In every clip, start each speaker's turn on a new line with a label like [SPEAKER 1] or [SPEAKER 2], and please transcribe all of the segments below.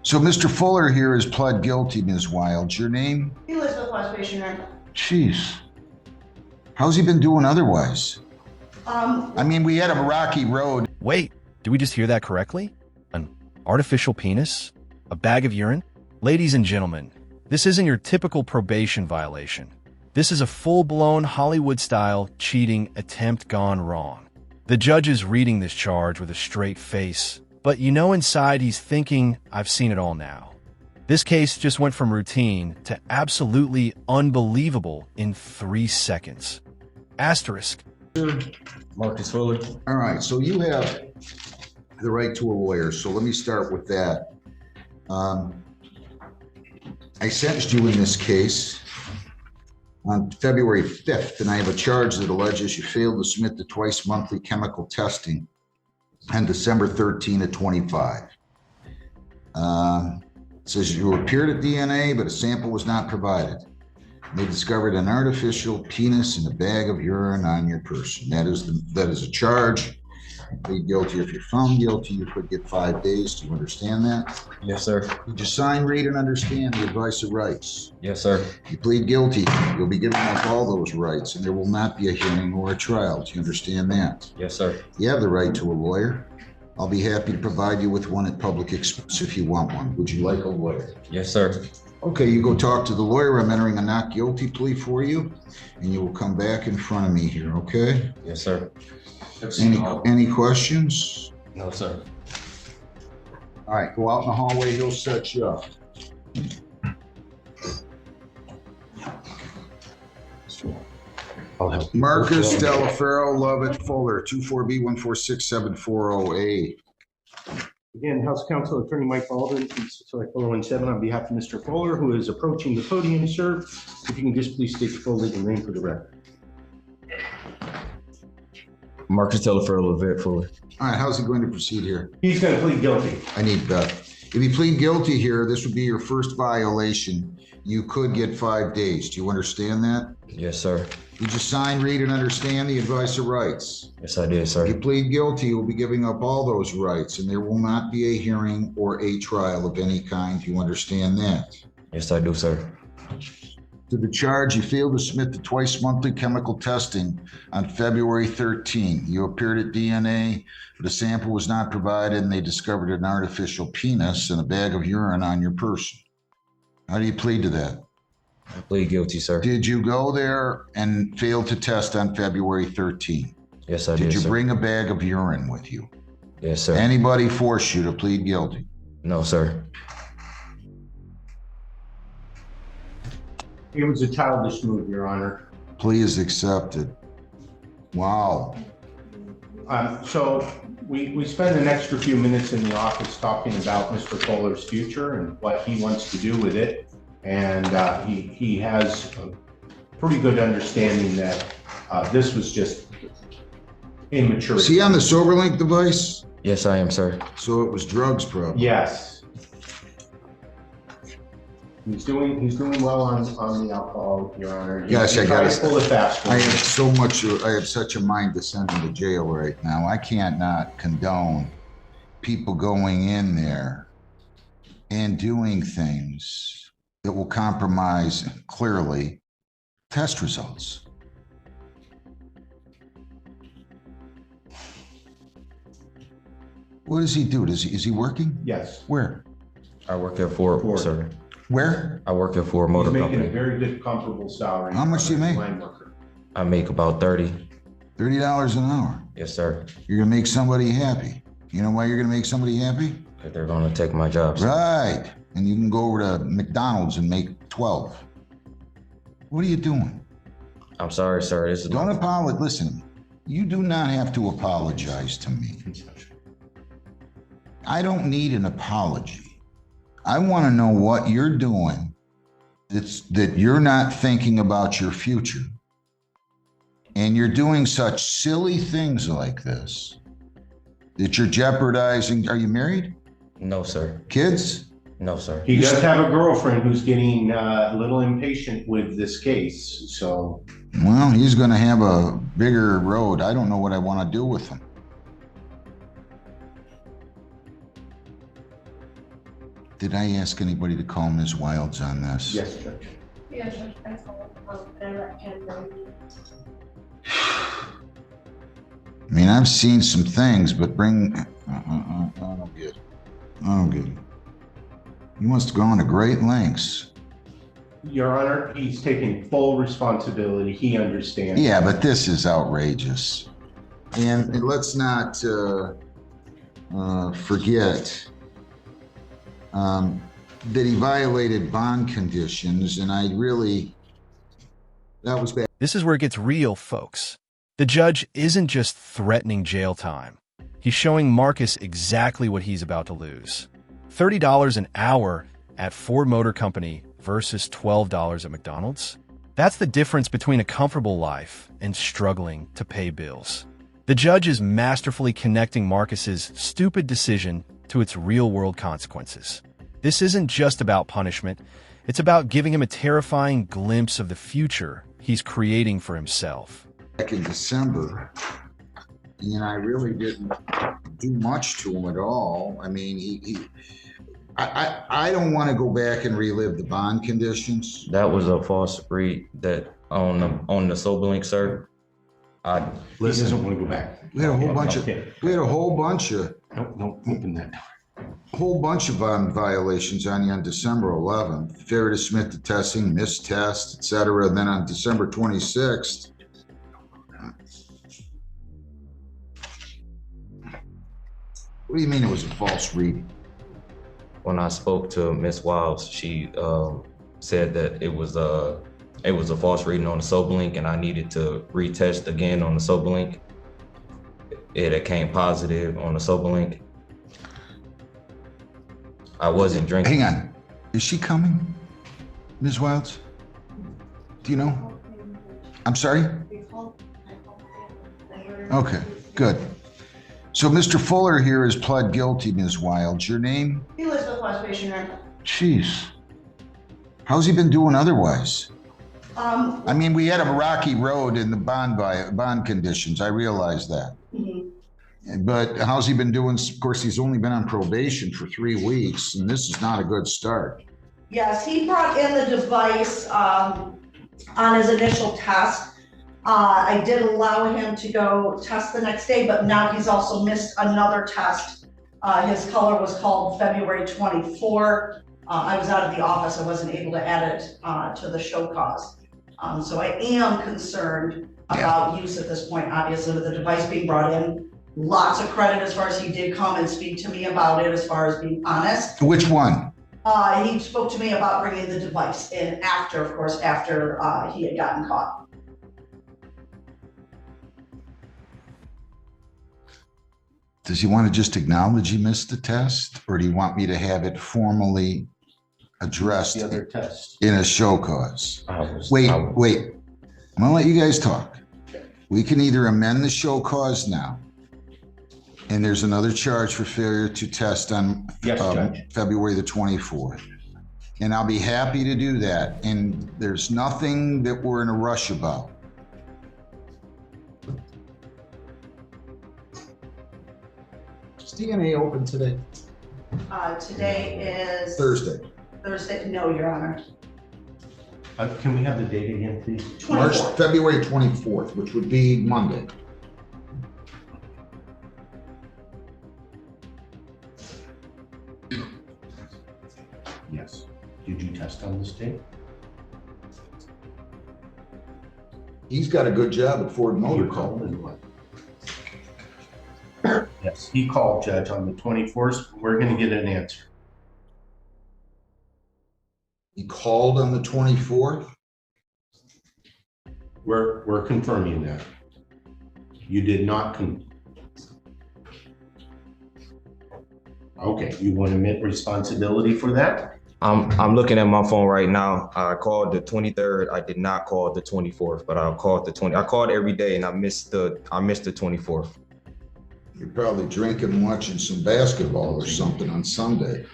[SPEAKER 1] So Mr. Fuller here has pled guilty, Ms. Wild. Your name?
[SPEAKER 2] Elizabeth West, right?
[SPEAKER 1] Jeez. How's he been doing otherwise? I mean, we had a rocky road.
[SPEAKER 3] Wait, did we just hear that correctly? An artificial penis? A bag of urine? Ladies and gentlemen, this isn't your typical probation violation. This is a full-blown Hollywood-style cheating attempt gone wrong. The judge is reading this charge with a straight face, but you know inside he's thinking, I've seen it all now. This case just went from routine to absolutely unbelievable in 3 seconds. Asterisk.
[SPEAKER 4] Marcus Fuller.
[SPEAKER 1] All right, so you have the right to a lawyer, so let me start with that. I sentenced you in this case on February 5th, and I have a charge that alleges you failed to submit the twice monthly chemical testing on December 13 of 25. It says you appeared at DNA, but a sample was not provided. They discovered an artificial penis in a bag of urine on your person. That is a charge. Plead guilty. If you're found guilty, you could get 5 days. Do you understand that?
[SPEAKER 4] Yes, sir.
[SPEAKER 1] Did you sign, read, and understand the advice of rights?
[SPEAKER 4] Yes, sir.
[SPEAKER 1] You plead guilty, you'll be giving up all those rights, and there will not be a hearing or a trial. Do you understand that?
[SPEAKER 4] Yes, sir.
[SPEAKER 1] You have the right to a lawyer. I'll be happy to provide you with one at public expense if you want one. Would you like a lawyer?
[SPEAKER 4] Yes, sir.
[SPEAKER 1] Okay, you go talk to the lawyer. I'm entering a not guilty plea for you, and you will come back in front of me here, okay?
[SPEAKER 4] Yes, sir.
[SPEAKER 1] Any questions?
[SPEAKER 4] No, sir.
[SPEAKER 1] All right, go out in the hallway. He'll set you up.
[SPEAKER 4] I'll help you.
[SPEAKER 1] Marcus Delafaro, Lovett, Fuller, 24B1467408.
[SPEAKER 5] Again, House Counsel Attorney Mike Baldwin, Select 417, on behalf of Mr. Fuller, who is approaching the podium, sir. If you can just please state your full legal name for the record.
[SPEAKER 4] Marcus Telefero, Levette Fuller.
[SPEAKER 1] All right, how's he going to proceed here?
[SPEAKER 5] He's going to plead guilty.
[SPEAKER 1] I need Beth. If you plead guilty here, this would be your first violation. You could get 5 days. Do you understand that?
[SPEAKER 4] Yes, sir.
[SPEAKER 1] Did you sign, read, and understand the advice of rights?
[SPEAKER 4] Yes, I did, sir.
[SPEAKER 1] If you plead guilty, you'll be giving up all those rights, and there will not be a hearing or a trial of any kind. Do you understand that?
[SPEAKER 4] Yes, I do, sir.
[SPEAKER 1] To the charge, you failed to submit the twice monthly chemical testing on February 13. You appeared at DNA, but a sample was not provided, and they discovered an artificial penis and a bag of urine on your person. How do you plead to that?
[SPEAKER 4] I plead guilty, sir.
[SPEAKER 1] Did you go there and fail to test on February 13?
[SPEAKER 4] Yes, I did,
[SPEAKER 1] Did you
[SPEAKER 4] sir.
[SPEAKER 1] bring a bag of urine with you?
[SPEAKER 4] Yes, sir.
[SPEAKER 1] Anybody force you to plead guilty?
[SPEAKER 4] No, sir.
[SPEAKER 5] It was a childish move, Your Honor.
[SPEAKER 1] Plea is accepted. Wow.
[SPEAKER 5] So we spend an extra few minutes in the office talking about Mr. Fuller's future and what he wants to do with it. And he has a pretty good understanding that this was just immature.
[SPEAKER 1] Is he on the SoberLink device?
[SPEAKER 4] Yes, I am, sir.
[SPEAKER 1] So it was drugs, probably.
[SPEAKER 5] Yes. He's doing well on the alcohol, Your Honor.
[SPEAKER 1] Yes, I got it.
[SPEAKER 5] Pull it fast.
[SPEAKER 1] I have such a mind to send him to jail right now. I can't not condone people going in there and doing things that will compromise clearly test results. What does he do? Is he working?
[SPEAKER 5] Yes.
[SPEAKER 1] Where?
[SPEAKER 4] I work at Ford,
[SPEAKER 5] Ford.
[SPEAKER 4] sir.
[SPEAKER 1] Where?
[SPEAKER 4] I work at Ford Motor
[SPEAKER 5] He's making
[SPEAKER 4] Company.
[SPEAKER 5] a very good comparable salary.
[SPEAKER 1] How much do you make?
[SPEAKER 5] Line worker.
[SPEAKER 4] I make about 30.
[SPEAKER 1] $30 an hour.
[SPEAKER 4] Yes, sir.
[SPEAKER 1] You're gonna make somebody happy. You know why you're gonna make somebody happy?
[SPEAKER 4] If they're going to take my job, sir.
[SPEAKER 1] Right. And you can go over to McDonald's and make 12. What are you doing?
[SPEAKER 4] I'm sorry, sir. This is
[SPEAKER 1] Don't apologize. Listen, you do not have to apologize to me. I don't need an apology. I want to know what you're doing that you're not thinking about your future. And you're doing such silly things like this that you're jeopardizing. Are you married?
[SPEAKER 4] No, sir.
[SPEAKER 1] Kids?
[SPEAKER 4] No, sir.
[SPEAKER 5] He does have a girlfriend who's getting a little impatient with this case, so.
[SPEAKER 1] Well, he's going to have a bigger road. I don't know what I want to do with him. Did I ask anybody to call Ms. Wilds on this?
[SPEAKER 5] Yes, Judge.
[SPEAKER 2] Yeah, Judge, I called, and I can,
[SPEAKER 1] I mean, I've seen some things, but I don't get it. I don't get it. You must have gone to great lengths.
[SPEAKER 5] Your Honor, he's taking full responsibility. He understands.
[SPEAKER 1] Yeah, but this is outrageous. And let's not forget that he violated bond conditions, and that was bad.
[SPEAKER 3] This is where it gets real, folks. The judge isn't just threatening jail time. He's showing Marcus exactly what he's about to lose. $30 an hour at Ford Motor Company versus $12 at McDonald's? That's the difference between a comfortable life and struggling to pay bills. The judge is masterfully connecting Marcus's stupid decision to its real-world consequences. This isn't just about punishment. It's about giving him a terrifying glimpse of the future he's creating for himself.
[SPEAKER 1] Back in December, and I really didn't do much to him at all. I mean, I don't want to go back and relive the bond conditions.
[SPEAKER 4] That was a false read that on the sober link, sir.
[SPEAKER 5] He doesn't want to go back.
[SPEAKER 1] We had a whole bunch
[SPEAKER 5] Okay. Don't open that door.
[SPEAKER 1] whole bunch of violations on you on December 11th. Failure to submit to testing, missed test, etc. And then on December 26th, what do you mean it was a false reading?
[SPEAKER 4] When I spoke to Miss Wiles, she said that it was a false reading on the sober link, and I needed to retest again on the sober link. It came positive on the sober link. I wasn't drinking.
[SPEAKER 1] Hang on. Is she coming, Ms. Wilds? Do you know? I'm sorry? Okay, good. So Mr. Fuller here has pled guilty, Ms. Wilds. Your name?
[SPEAKER 2] Elizabeth West, right?
[SPEAKER 1] Jeez. How's he been doing otherwise? I mean, we had a rocky road in the bond conditions. I realize that. But how's he been doing? Of course, he's only been on probation for 3 weeks, and this is not a good start.
[SPEAKER 6] Yes, he brought in the device on his initial test. I did allow him to go test the next day, but now he's also missed another test. His color was called February 24. I was out of the office. I wasn't able to add it to the show cause. So I am concerned about use at this point, obviously, with the device being brought in. Lots of credit as far as he did come and speak to me about it, as far as being honest.
[SPEAKER 1] Which one?
[SPEAKER 6] He spoke to me about bringing the device in after, of course, after he had gotten caught.
[SPEAKER 1] Does he want to just acknowledge he missed the test, or do you want me to have it formally addressed
[SPEAKER 5] The other test.
[SPEAKER 1] in a show cause?
[SPEAKER 4] Wait.
[SPEAKER 1] I'm gonna let you guys talk. We can either amend the show cause now, and there's another charge for failure to test on
[SPEAKER 5] Yes, Judge.
[SPEAKER 1] February the 24th. And I'll be happy to do that. And there's nothing that we're in a rush about. Is DNA open today?
[SPEAKER 6] Today is
[SPEAKER 1] Thursday.
[SPEAKER 6] Thursday. No, Your Honor.
[SPEAKER 5] Can we have the date again, please?
[SPEAKER 6] 24th.
[SPEAKER 1] February 24th, which would be Monday.
[SPEAKER 5] Yes. Did you test on this date?
[SPEAKER 1] He's got a good job at Ford Motor Company.
[SPEAKER 5] Yes, he called, Judge, on the 24th. We're going to get an answer.
[SPEAKER 1] He called on the 24th?
[SPEAKER 5] We're confirming that. You did not Okay, you want to admit responsibility for that?
[SPEAKER 4] I'm looking at my phone right now. I called the 23rd. I did not call the 24th, but I called the 20. I called every day, and I missed the 24th.
[SPEAKER 1] You're probably drinking and watching some basketball or something on Sunday.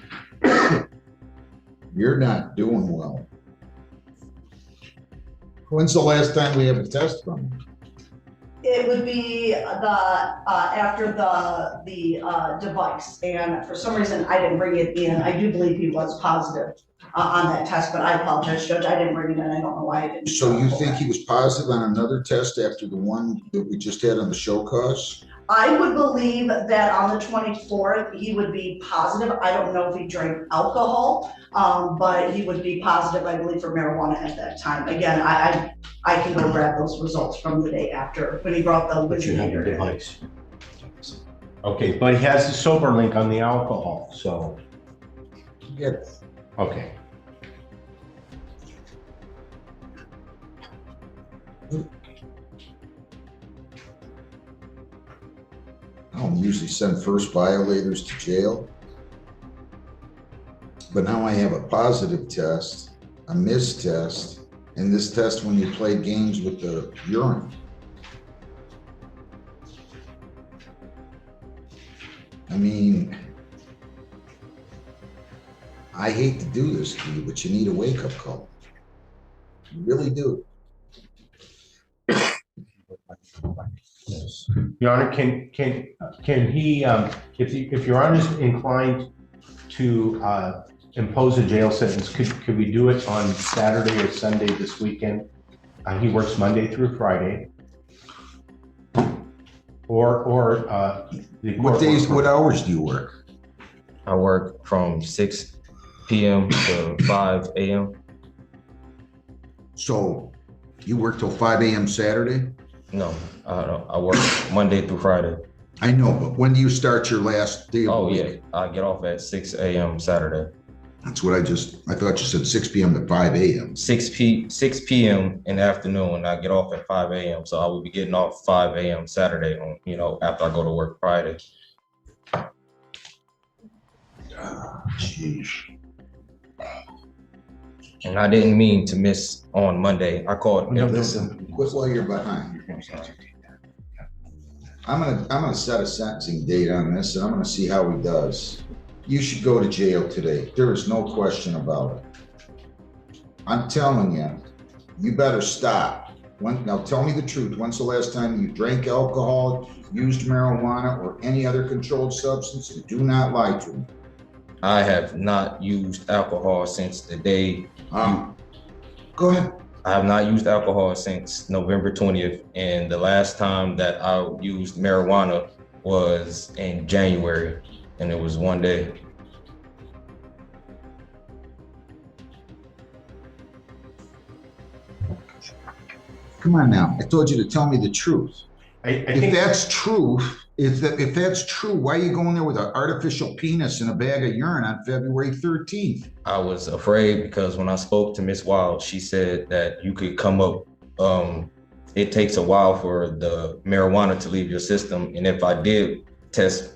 [SPEAKER 1] You're not doing well. When's the last time we have a test from him?
[SPEAKER 6] It would be after the device, and for some reason I didn't bring it in. I do believe he was positive on that test, but I apologize, Judge, I didn't bring it in. I don't know why I didn't.
[SPEAKER 1] So you think he was positive on another test after the one that we just had on the show cause?
[SPEAKER 6] I would believe that on the 24th, he would be positive. I don't know if he drank alcohol, but he would be positive, I believe, for marijuana at that time. Again, I can go grab those results from the day after, when he brought the.
[SPEAKER 5] But you have your device. Okay, but he has the sober link on the alcohol, so,
[SPEAKER 1] Get it.
[SPEAKER 5] okay.
[SPEAKER 1] I don't usually send first violators to jail. But now I have a positive test, a missed test, and this test when you play games with the urine. I mean, I hate to do this to you, but you need a wake-up call. You really do.
[SPEAKER 5] Your Honor, can he, if Your Honor is inclined to impose a jail sentence, could we do it on Saturday or Sunday this weekend? He works Monday through Friday. Or the
[SPEAKER 1] What days, what hours do you work?
[SPEAKER 4] I work from 6 p.m. to 5 a.m.
[SPEAKER 1] So you work till 5 a.m. Saturday?
[SPEAKER 4] No, I work Monday through Friday.
[SPEAKER 1] I know, but when do you start your last day of the
[SPEAKER 4] Oh
[SPEAKER 1] week?
[SPEAKER 4] yeah, I get off at 6 a.m. Saturday.
[SPEAKER 1] That's what I thought you said 6 p.m. to 5 a.m.
[SPEAKER 4] 6 p.m. in the afternoon. I get off at 5 a.m. So I will be getting off 5 a.m. Saturday on, after I go to work Friday.
[SPEAKER 1] Jeez.
[SPEAKER 4] And I didn't mean to miss on Monday. I called.
[SPEAKER 1] No, listen, quit while you're behind. I'm gonna set a sentencing date on this, and I'm gonna see how he does. You should go to jail today. There is no question about it. I'm telling you, you better stop. Now tell me the truth. When's the last time you drank alcohol, used marijuana, or any other controlled substance? And do not lie to me.
[SPEAKER 4] I have not used alcohol since the day.
[SPEAKER 1] Go ahead.
[SPEAKER 4] I have not used alcohol since November 20th. And the last time that I used marijuana was in January. And it was one day.
[SPEAKER 1] Come on now. I told you to tell me the truth.
[SPEAKER 5] I
[SPEAKER 1] If
[SPEAKER 5] think
[SPEAKER 1] that's true, if that's true, why are you going there with an artificial penis and a bag of urine on February 13th?
[SPEAKER 4] I was afraid because when I spoke to Miss Wild, she said that you could come up, it takes a while for the marijuana to leave your system. And if I did test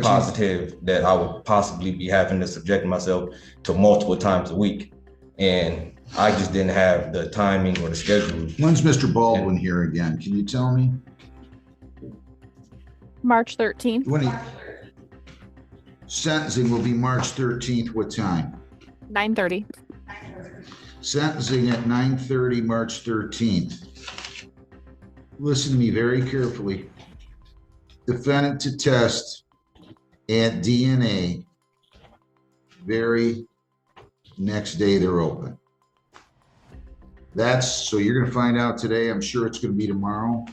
[SPEAKER 4] positive, that I would possibly be having to subject myself to multiple times a week. And I just didn't have the timing or the schedule.
[SPEAKER 1] When's Mr. Baldwin here again? Can you tell me?
[SPEAKER 7] March 13th,
[SPEAKER 1] Sentencing will be March 13th. What time?
[SPEAKER 7] 9:30.
[SPEAKER 1] Sentencing at 9:30, March 13th. Listen to me very carefully. Defendant to test and DNA. Very next day they're open. So you're going to find out today. I'm sure it's going to be tomorrow.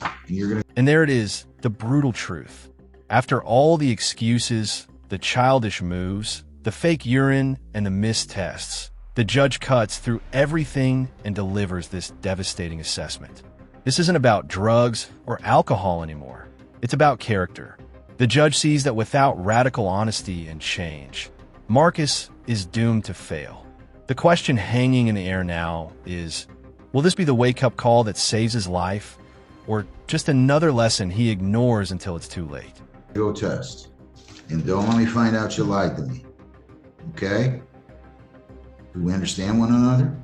[SPEAKER 3] And there it is, the brutal truth. After all the excuses, the childish moves, the fake urine, and the missed tests, the judge cuts through everything and delivers this devastating assessment. This isn't about drugs or alcohol anymore. It's about character. The judge sees that without radical honesty and change, Marcus is doomed to fail. The question hanging in the air now is, will this be the wake-up call that saves his life, or just another lesson he ignores until it's too late?
[SPEAKER 1] Go test. And don't let me find out you lied to me. Okay? Do we understand one another?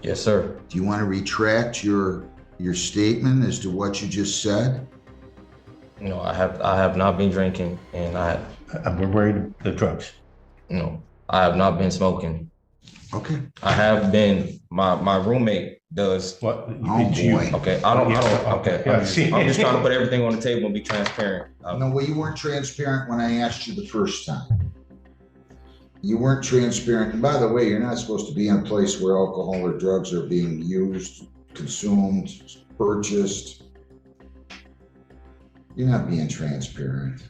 [SPEAKER 4] Yes, sir.
[SPEAKER 1] Do you want to retract your statement as to what you just said?
[SPEAKER 4] No, I have not been drinking, and
[SPEAKER 5] we're worried the drugs.
[SPEAKER 4] I have not been smoking.
[SPEAKER 1] Okay.
[SPEAKER 4] I have been, my roommate does.
[SPEAKER 5] What?
[SPEAKER 1] Oh,
[SPEAKER 5] did you-
[SPEAKER 1] boy.
[SPEAKER 4] Okay, okay.
[SPEAKER 5] Yeah,
[SPEAKER 4] I'm just trying to put everything on the table and be transparent.
[SPEAKER 1] No, well, you weren't transparent when I asked you the first time. You weren't transparent. And by the way, you're not supposed to be in a place where alcohol or drugs are being used, consumed, purchased. You're not being transparent.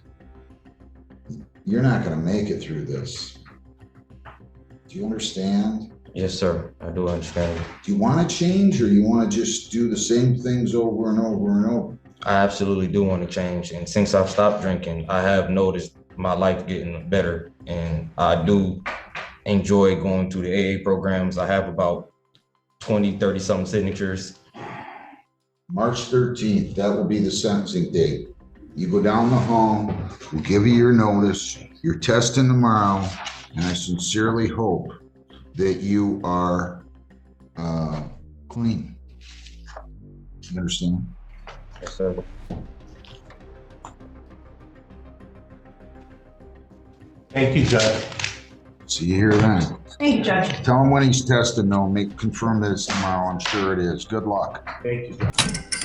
[SPEAKER 1] You're not going to make it through this. Do you understand?
[SPEAKER 4] Yes, sir. I do understand.
[SPEAKER 1] Do you want to change, or you want to just do the same things over and over and over?
[SPEAKER 4] I absolutely do want to change. And since I've stopped drinking, I have noticed my life getting better. And I do enjoy going to the AA programs. I have about 20, 30 something signatures.
[SPEAKER 1] March 13th, that will be the sentencing date. You go down the hall, we'll give you your notice, you're testing tomorrow, and I sincerely hope that you are clean. You understand?
[SPEAKER 4] Yes, sir.
[SPEAKER 5] Thank you, Judge.
[SPEAKER 1] See you here then.
[SPEAKER 6] Thank you, Judge.
[SPEAKER 1] Tell him when he's tested, though, confirm that it's tomorrow. I'm sure it is. Good luck.
[SPEAKER 5] Thank you, Judge.